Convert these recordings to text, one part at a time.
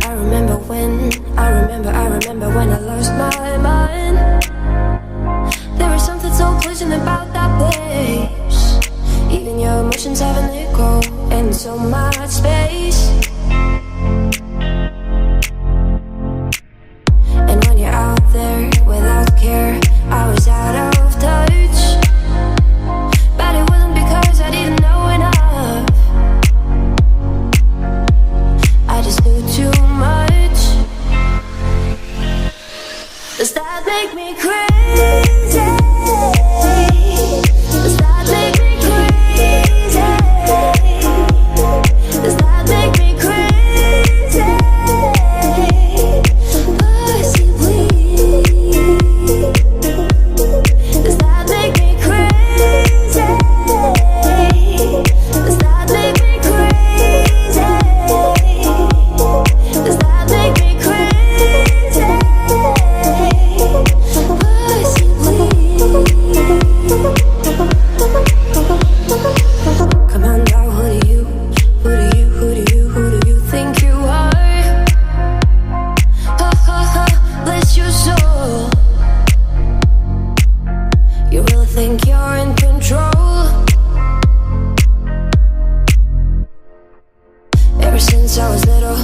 I remember when I lost my mind. There was something so pleasant about that place. Even your emotions have an echo in so much space. And when you're out there without care, I was out of touch. But it wasn't because I didn't know enough. I just knew too much. Does that make me crazy? Does that make me crazy? Does that make me crazy? Pussy, please. Does that make me crazy? Does that make me crazy? Does that make me crazy? Come on now, who do you think you are? Ha ha ha, bless your soul. You really think you're in control? Ever since I was little,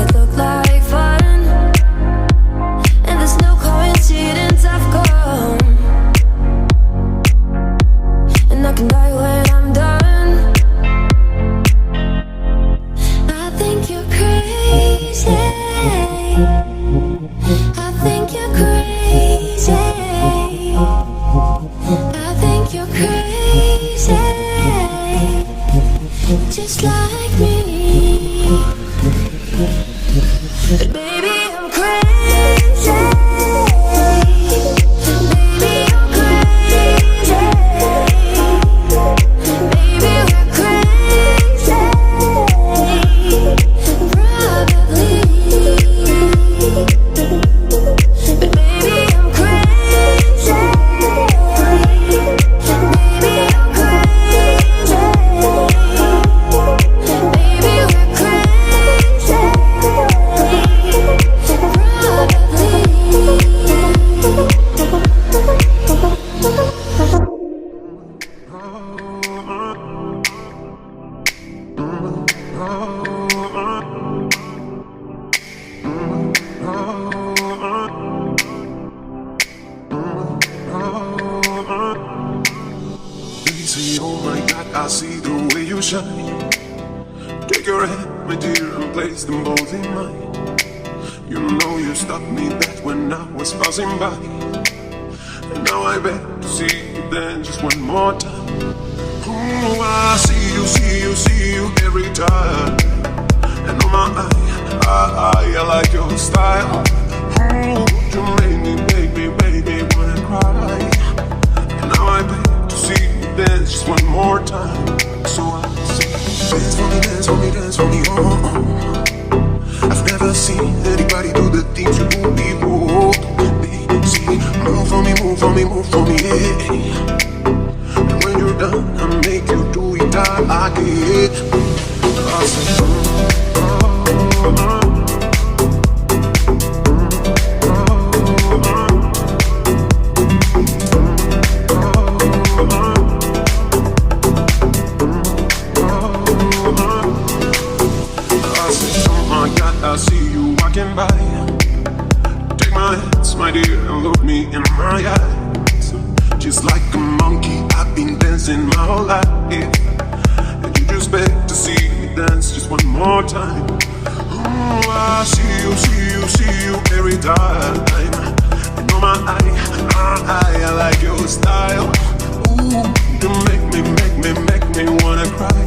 it looked like fun. And there's no coincidence I've come. And I can die when I'm done. I think you're crazy. I think you're crazy. I think you're crazy. Just like me. But baby, I'm crazy. Baby, I'm crazy. Baby, we're crazy. Probably. But baby, I'm crazy. Baby, I'm crazy. Baby, we're crazy. They say, oh my God, I see the way you shine. Take your hand, my dear, and place them both in mine. You know you stopped me dead when I was passing by. And now I beg to see you then just one more time. Oh, I see you every time. And oh my, I like your style. Oh, you make me wanna cry. And now I beg to see you dance just one more time. So I say, dance for me, dance for me, dance for me, oh. I've never seen anybody do the things you do before. See, move for me, move for me, move for me, yeah. And when you're done, I make you do it again. I say, I see you walking by. Take my hands, my dear, and look me in my eyes. Just like a monkey, I've been dancing my whole life. And you just beg to see me dance just one more time. Oh, I see you every time. And oh my, I like your style. Ooh, you make me wanna cry.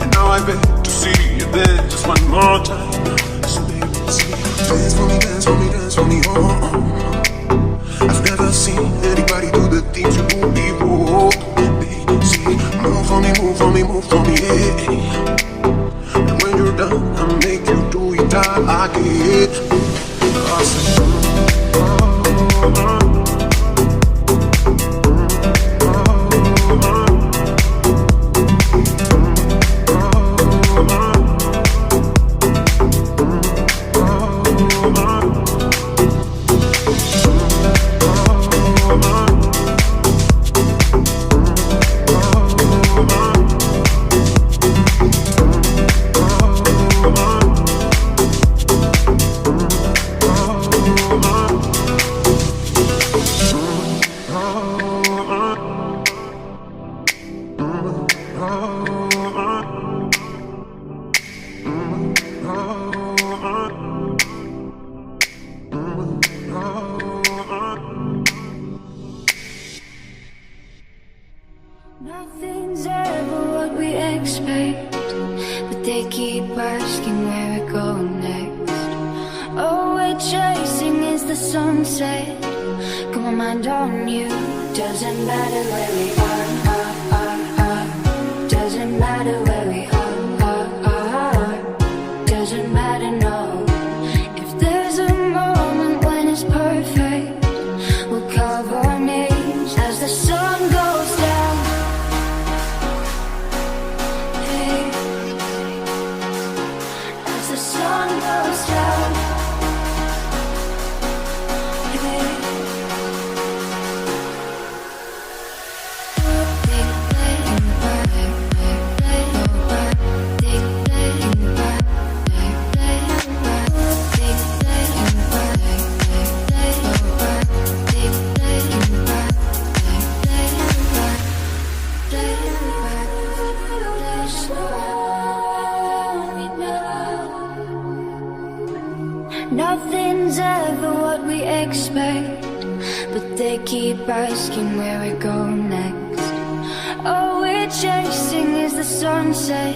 And now I beg to see you dance just one more time. So baby, say, dance for me, dance for me, dance for me, oh. I've never seen anybody do the things you do before. Baby, say, move for me, move for me, move for me, yeah. And when you're done, I'll make you do it again. I say, keep asking where we go next. All we're chasing is the sunset. Got my mind on you. Doesn't matter where we are. Doesn't matter where we are. Doesn't matter, no. If there's a moment when it's perfect, we'll carve our names as the sun goes down. Hey, as the sun goes down. Hey. Nothing's ever what we expect, but they keep asking where we go next. All we're chasing is the sunset.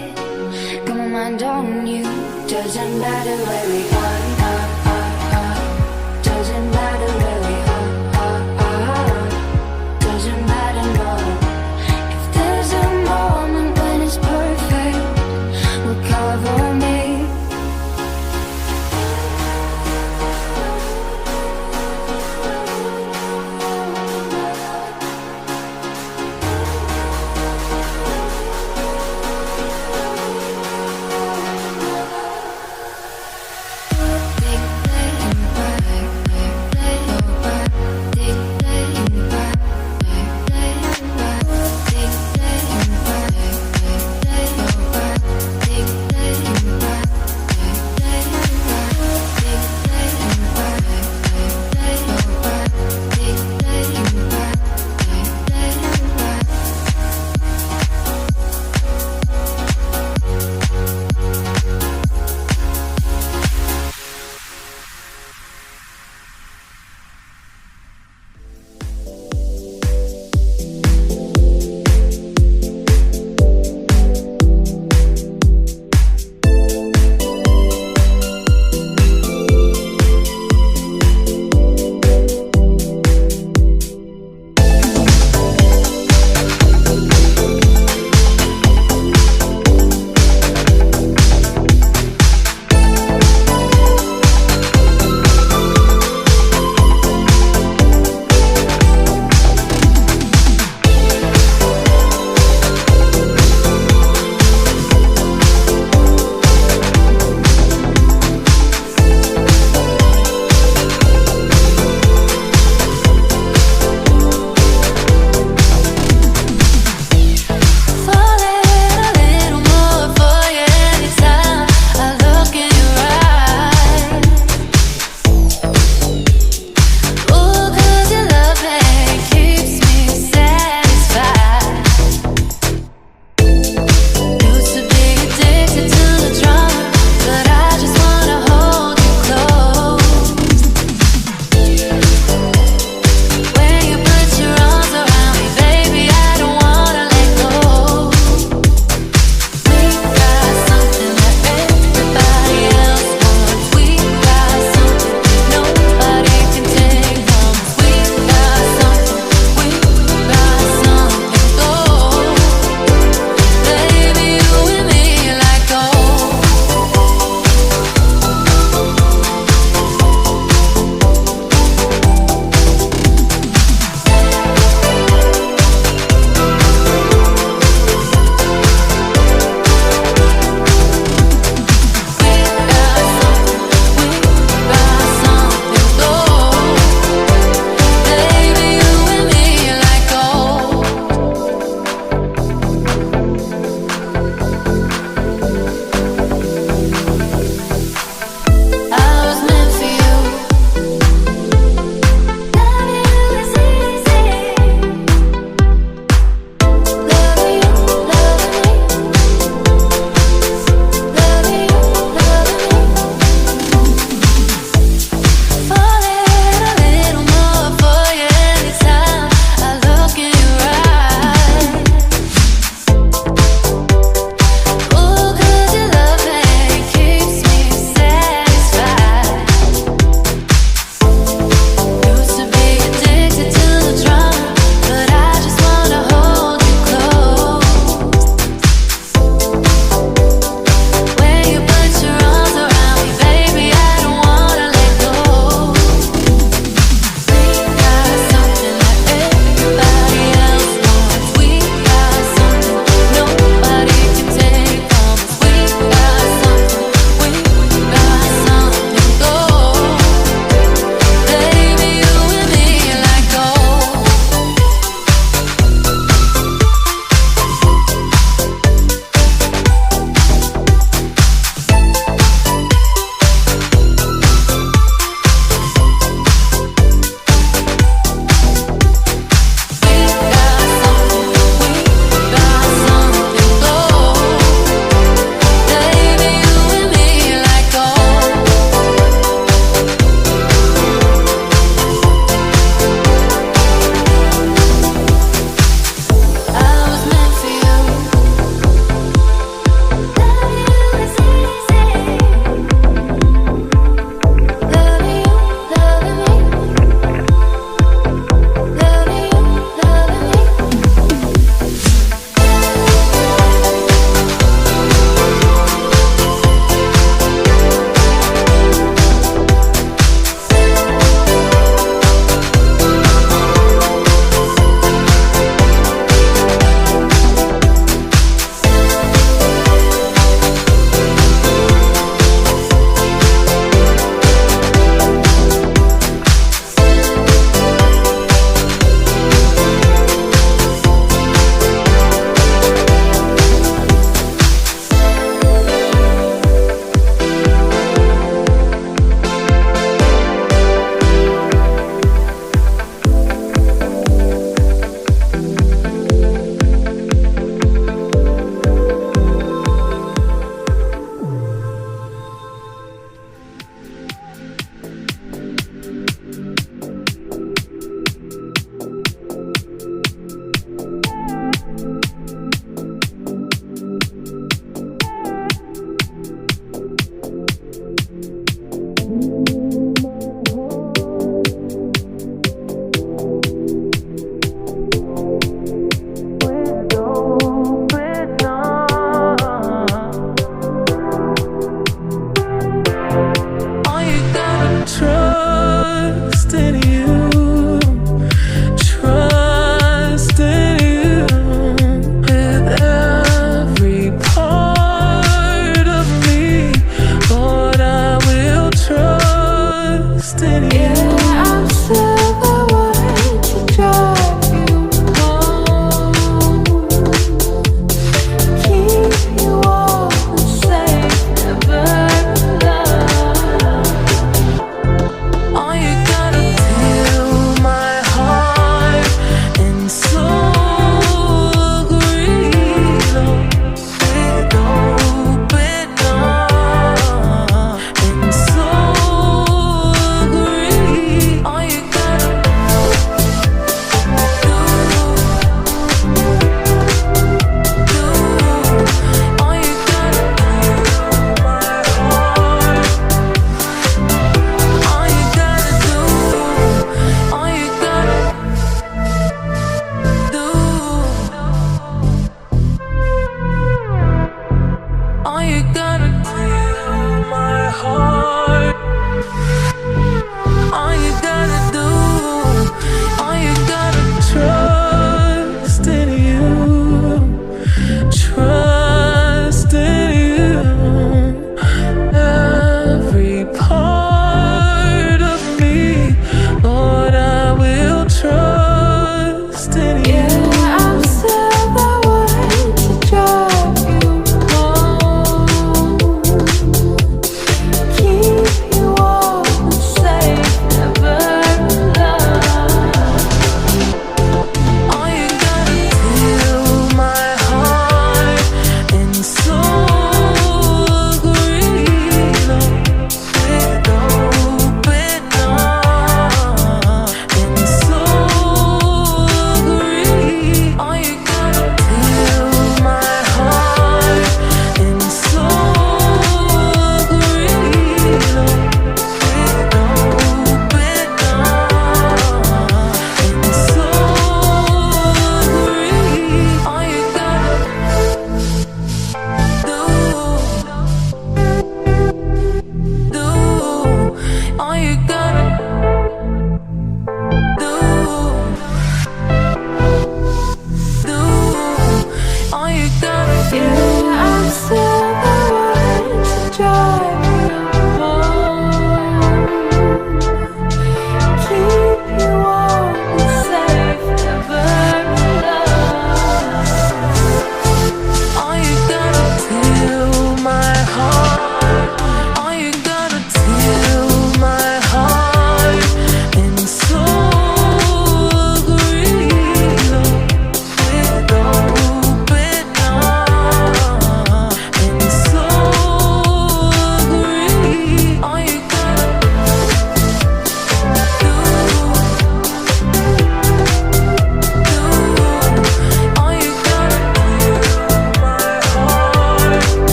Got my mind on you. Doesn't matter where we are. Doesn't matter where we are. Doesn't matter, no. If there's a moment when it's perfect, we'll carve our name.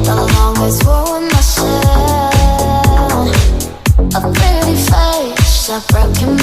The longest war with myself. A pretty face, a broken